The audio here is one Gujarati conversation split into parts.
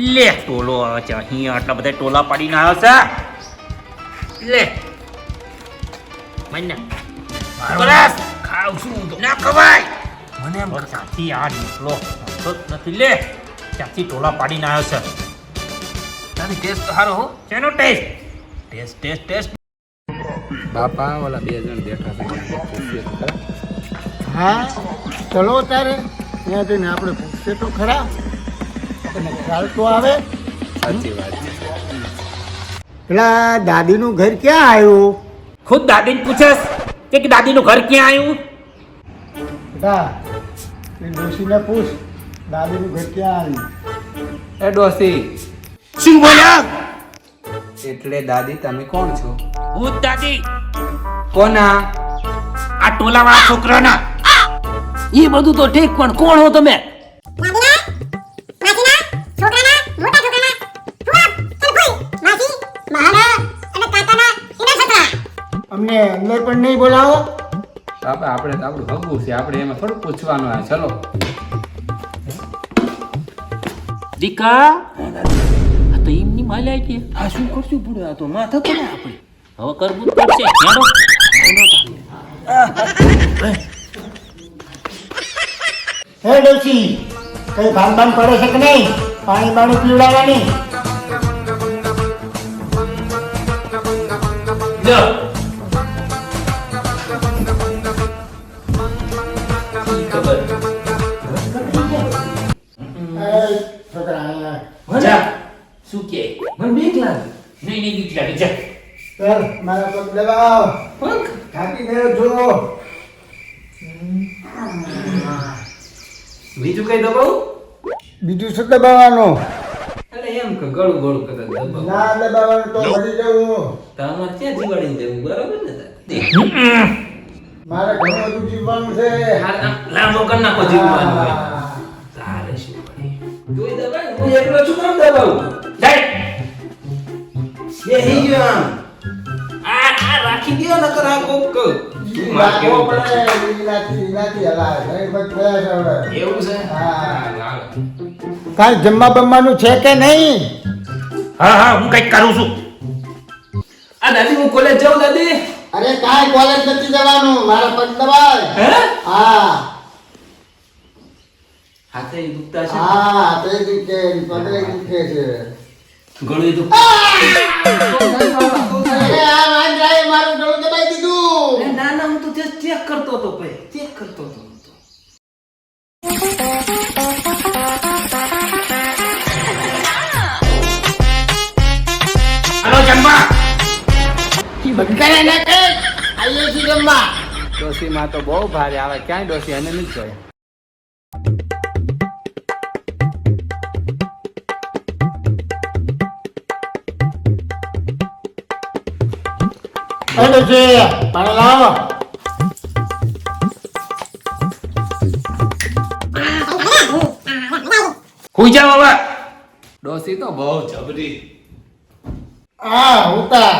લે ટોલો આવે છે અહીં આટલા બધા ટોલા પાડીને આવ્યો છે લે મને બરાસ ખાવ છું ના ખવાય મને એમ ત્યાંથી આ નીકળો તો નથી લે ત્યાંથી ટોલા પાડીને આવ્યો છે તારી ટેસ્ટ તો સારો હો શેનો ટેસ્ટ ટેસ્ટ ટેસ્ટ ટેસ્ટ બાપા ઓલા બે જણ બેઠા છે હા ચલો તારે ત્યાં જઈને આપણે પૂછીએ તો ખરા તને ખ્યાલ તો આવે. સાચી વાત છે. પેલા દાદીનું ઘર ક્યાં આવ્યું? ખુદ દાદીને પૂછેસ કે દાદીનું ઘર ક્યાં આવ્યું? બેટા એ ડોશીને પૂછ દાદીનું ઘર ક્યાં આવ્યું. એ ડોસી શું બોલ્યા? એટલે દાદી તમે કોણ છો? હું જ દાદી કોના? આ ટોલાવાળા છોકરાના. એ બધું તો ઠીક પણ કોણ હો તમે? અમને અંદર પણ નહીં બોલાવો. બાપા આપણે તો આપણું હગું છે, આપણે એમાં થોડું પૂછવાનું આ. ચલો દીકા આ તો એમની માલ્યા છે. આ શું કરશું પડે? આ તો માથા પડે આપણે. હવે કરવું જ પડશે. હેડો. હે ડોશી કઈ ભાન ભાન પડે છે કે નહીં? પાણી બાણી પીવડાવવાની. લો ખબર છોકરા અહીંયા જા શું કે મને બીક લાગે. નહીં નહીં બીક લાગે જા ચાલ મારા પગ દબાવ. પગ થાકી ગયો છો. બીજું કઈ દબાવું? બીજું શું દબાવવાનું? એટલે એમ કે ગળું ગળું કદાચ દબાવું. ના દબાવવાનું તો મરી જવું. તમારે ક્યાં જીવાડીને દેવું? બરાબર ને દાદી? મારે ઘણું બધું જીવવાનું છે. લાંબો કરી નાખો જીવવાનું હોય. તારે શું પડે? તુંય દબાય ને, હું એકલો છું કેમ દબાવું? જાય બેહી ગયો આમ. આ રાખી દ્યો નકર આ કોક તું માર રાખવો કેવું પડે. એનાથી હલાય. નહીં પછી થયા છે હવે. એવું છે? હા. હાલો. કાંઈ જમવા બમવાનું છે કે નહીં? હા હા હું કઈક કરું છું. આ દાદી હું કોલેજ જાઉં દાદી? અરે કાંઈ કોલેજ નથી જવાનું. મારા પગ દબાય. હે? હા હાથે દુખતા છે? હા તે દુખે પગલે દુખે છે. ગળું દુખતા. અરે આ વાંદરાએ મારું ગળું દબાઈ દીધું. ના ના હું તો just ચેક કરતો હતો ભાઈ, ચેક કરતો હતો હું તો. હાલો જમવા. બધાને ના કહે આઈએ છીએ જમવા. ડોસી માં તો બહુ ભારે આવે. ક્યાંય ડોસી એને નથી જોયા. અરે છે પાણી લાવો. હુઈ જાવ હવે. ડોસી તો બહુ જબરી. હા ઉતા.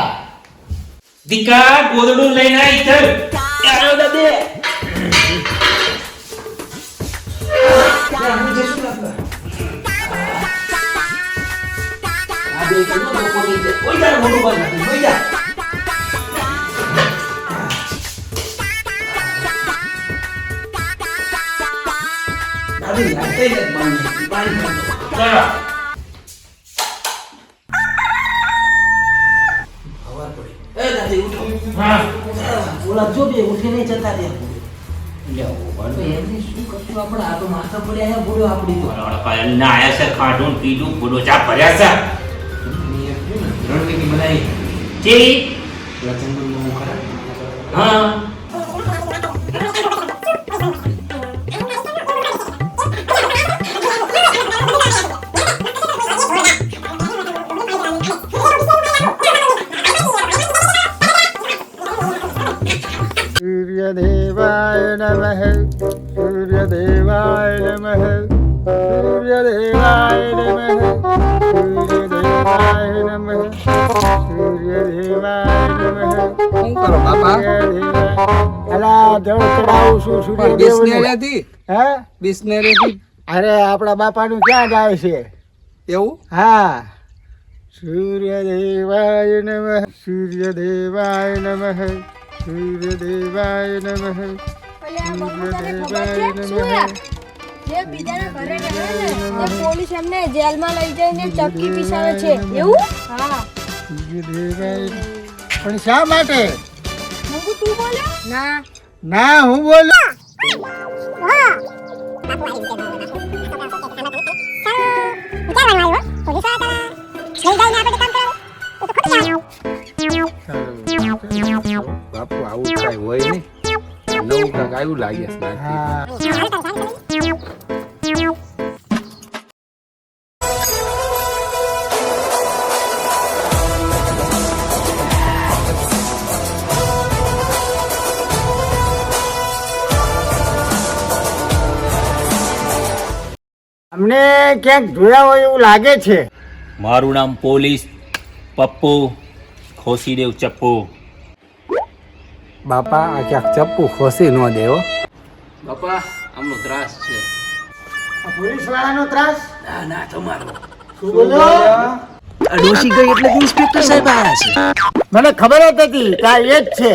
દીકા ગોદડું લઈને આવી ચલ. આયો દાદી. આ બે કેમ લોકો ની છે? ઓય યાર મોટું બંધ નથી. ઓય યાર. દાદી લાગે જ બંધ. પાણી બંધ. ચાલો. ખબર પડી. એ દાદી ઉઠો. હા ઓલા જો બે ઉઠી નહીં જતા રે. લેવો તો એમની શું કરશું આપણે? આ તો માથા પડ્યા હે બોલ્યો આપડી તો. પાયલ ના આયા છે ખાધું પીધું ફૂડો ચા ભર્યા છે. રણનીતિ બનાવી. ચી પેલા જંગલમાં હું ખરા. હા સૂર્યદેવાય નમઃ. સૂર્યદેવાય નમઃ. સૂર્યદેવાય નમઃ. સૂર્યદેવાય નમઃ. સૂર્યદેવાય નમઃ. શું કરો બાપા? અલા જળ ચડાવું છું સૂર્યદેવને. બિસ્નેરી હતી? હે બિસ્નેરી હતી? અરે આપણા બાપાનું ક્યાં જાય છે? એવું હા સૂર્યદેવાય નમઃ સૂર્યદેવાય નમઃ સૂર્યદેવાય નમઃ એટલે આ બબુતાને ખબર છે શું યાર? જે બીજાના ઘરે રહે ને તે પોલીસ એમને જેલમાં લઈ જઈને ચક્કી પીસાવે છે એવું? હા. સૂર્યદેવાય પણ શા માટે મુકુ તું બોલ્યો? ના. ના હું બોલું બાપુ આવું કઈ હોય નહીં નવું કાંક આવ્યું લાગે છે નાથી. હા અમને ક્યાંક જોયા હોય એવું લાગે છે મારું નામ પોલીસ પપ્પુ ખોસીદેવ ચપ્પુ. બાપા આ ક્યાંક ચપ્પુ ખોસી ન દેવો બાપા આમનો ત્રાસ છે આ પોલીસ વાળાનો ત્રાસ ના ના તમારો શું બોલો આ ડોશી ગઈ એટલે ઇન્સ્પેક્ટર સાહેબ આવ્યા છે. મને ખબર જ હતી કે આ એ જ છે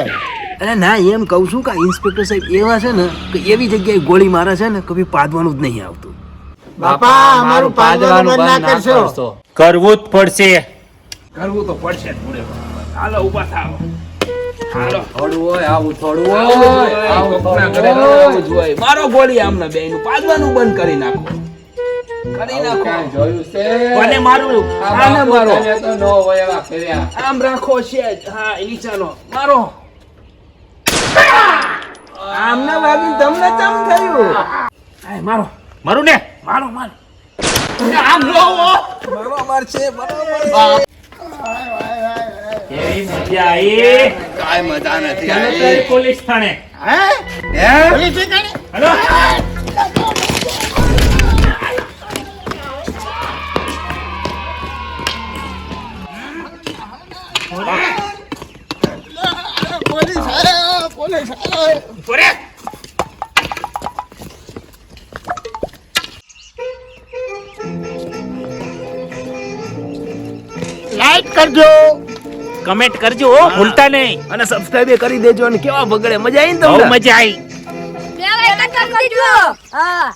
અરે ના એમ કહું છું કે આ ઇન્સ્પેક્ટર સાહેબ એવા છે ને કે એવી જગ્યાએ ગોળી મારે છે ને કભી પાડવાનું જ નહીં આવતું. બાપા અમારું પાડવાનું બંધ ના કરશો કરવું જ પડશે. કરવું તો પડશે જ પૂરે હાલો ઊભા થાવ હાલો થોડું હોય આવું થોડું હોય આવું કોકના ઘરે આવું જ હોય મારો ગોળી આમને બેયનું પાડવાનું બંધ કરી નાખો કરી નાખો જોયું છે કોને મારું? આને મારો તો નો હોય એવા કર્યા આમ રાખો છે હા ઈ ચાલો મારો આમને વાગી તમને ચમ થયું આય મારો મારું ને મારો મારો આમ નો બરોબર છે બરોબર કેવી મજા આવી. કાઈ મજા નથી ચાલો તારી પોલીસ થાણે. હે પોલીસ ઠેકાણે? હાલો. પોલીસ આવ્યા, પોલીસ આવ્યા. ઉભો રે. લાઈક કરજો કમેન્ટ કરજો હો, ભૂલતા નહીં. અને સબસ્ક્રાઇબ કરી દેજો અને કેવા બગડે મજા આવી ને બહુ તમને? મજા આવી. બે લાઈક કરજો. હા.